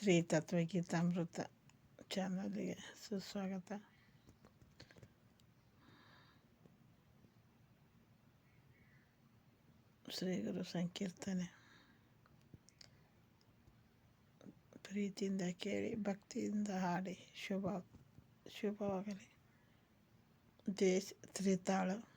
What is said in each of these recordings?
ಶ್ರೀ ತತ್ವಗೀತಾಮೃತ ಚಾನಲ್ಗೆ ಸುಸ್ವಾಗತ. ಶ್ರೀ ಗುರು ಸಂಕೀರ್ತನೆ ಪ್ರೀತಿಯಿಂದ ಕೇಳಿ ಭಕ್ತಿಯಿಂದ ಹಾಡಿ ಶುಭವಾಗಲಿ. ದೇಶ ತ್ರಿತಾಳು.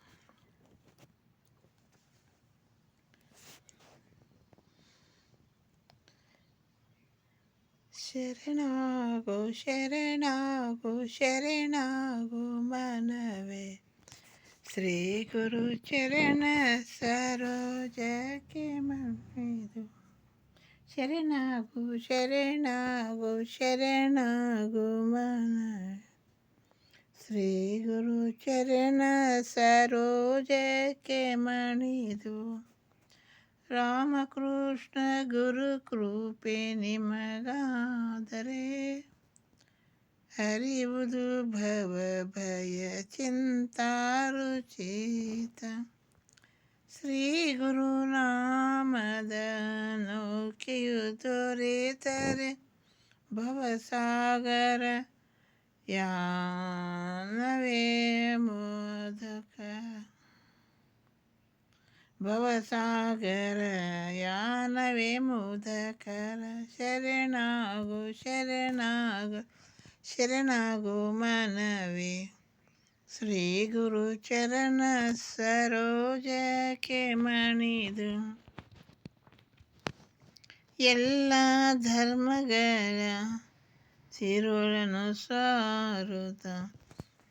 ಶರಣಾಗೋ ಶರಣಾಗೋ ಶರಣಾಗೋ ಮನವೇ, ಶ್ರೀ ಗುರು ಚರಣ ಸರೋಜಕ್ಕೆ ಮಣಿದು. ಶರಣಾಗೋ ಶರಣಾಗೋ ಶರಣಾಗೋ ಮನವೇ, ಶ್ರೀ ಗುರು ಚರಣ ಸರೋಜಕ್ಕೆ ಮಣಿದು. ರಾಮಕೃಷ್ಣ ಗುರು ಕೃಪೆ ನಿಮಗಾದರೆ, ಹರಿವುದು ಭವ ಭಯ ಚಿಂತಾರುಚಿತ. ಶ್ರೀ ಗುರು ನಾಮದ ನೌಕೆಯು ದೊರೆತರೆ, ಭವಸಾಗರ ಯಾನವೇ ಮೋದಕ. ಭವಸಾಗರ ಯಾನವೇ ಮುದಕರ. ಶರಣಾಗೋ ಶರಣಾಗೋ ಶರಣಾಗೋ ಮನವೇ, ಶ್ರೀ ಗುರು ಚರಣ ಸರೋಜಕ್ಕೆ ಮಣಿದು. ಎಲ್ಲ ಧರ್ಮಗಳ ತಿರುಳನ್ನು ಸಾರುತ್ತ,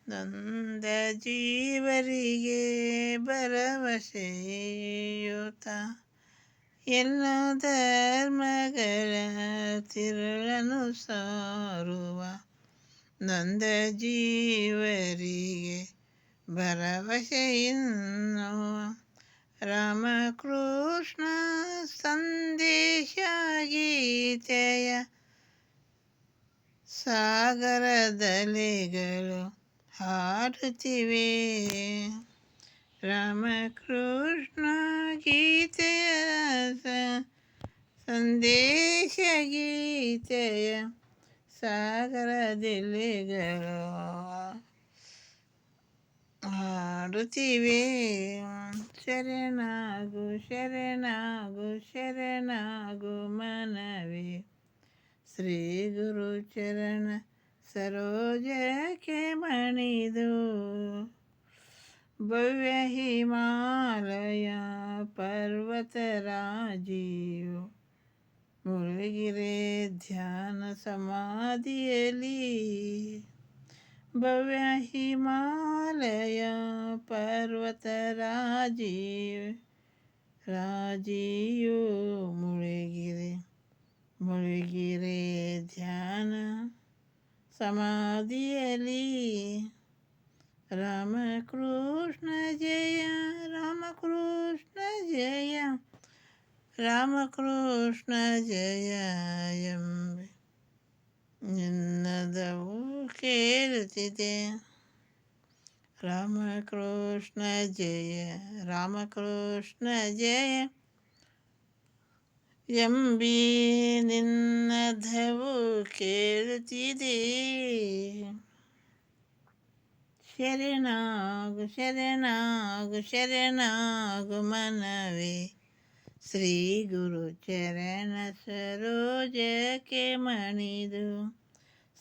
ನೊಂದ ಜೀವರಿಗೆ ಭರವಸೆಯೂತ. ಎಲ್ಲ ಧರ್ಮಗಳ ತಿರುಳನ್ನು ಸಾರುವ, ನೊಂದ ಜೀವರಿಗೆ ಭರವಸೆಯನ್ನುವ. ರಾಮಕೃಷ್ಣ ಸಂದೇಶ ಗೀತೆಯ ಸಾಗರದಲೆಗಳು ಹಾಡುತ್ತಿವೆ. ರಾಮಕೃಷ್ಣ ಗೀತೆಯ ಸಂದೇಶ ಗೀತೆಯ ಸಾಗರದೆಲೆಗಳು ಹಾಡುತ್ತಿವೆ. ಶರಣಾಗು ಶರಣಾಗು ಶರಣಾಗು ಮನವೇ, ಶ್ರೀ ಗುರು ಚರಣ ಸರೋಜಕ್ಕೆ ಮಣಿದು. ಭವ್ಯ ಹಿಮಾಲಯ ಪರ್ವತರಾಜಿಯು ಮುಳುಗಿರೆ ಧ್ಯಾನ ಸಮಾಧಿಯಲ್ಲಿ. ಭವ್ಯ ಹಿಮಾಲಯ ರಾಜಿಯು ಮುಳುಗಿರೆ ಧ್ಯಾನ ಸಮಾಧಿಯಲ್ಲಿ. ರಾಮಕೃಷ್ಣ ಜಯ ರಾಮಕೃಷ್ಣ ಜಯ ರಾಮಕೃಷ್ಣ ಜಯ ಎಂಬ ನಿನ್ನದವು ಕೇಳುತ್ತಿದೆ. ರಾಮಕೃಷ್ಣ ಜಯ ರಾಮಕೃಷ್ಣ ಜಯ ಎಂಬಿ ನಿನ್ನದವು ಕೇಳುತ್ತಿದೆ. ಶರಣಾಗು ಶರಣಾಗು ಶರಣಾಗು ಮನವೇ, ಶ್ರೀ ಗುರು ಚರಣ ಸರೋಜಕ್ಕೆ ಮಣಿದು.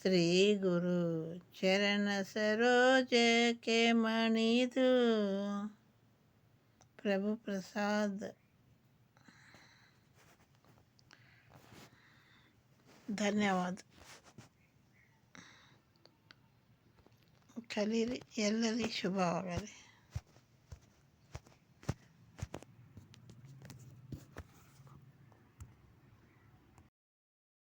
ಶ್ರೀ ಗುರು ಚರಣ ಸರೋಜಕ್ಕೆ ಮಣಿದು. ಪ್ರಭು ಪ್ರಸಾದ್. ಧನ್ಯವಾದ. ಕಲೀರಿ, ಎಲ್ಲರಿಗೂ ಶುಭವಾಗಲಿ.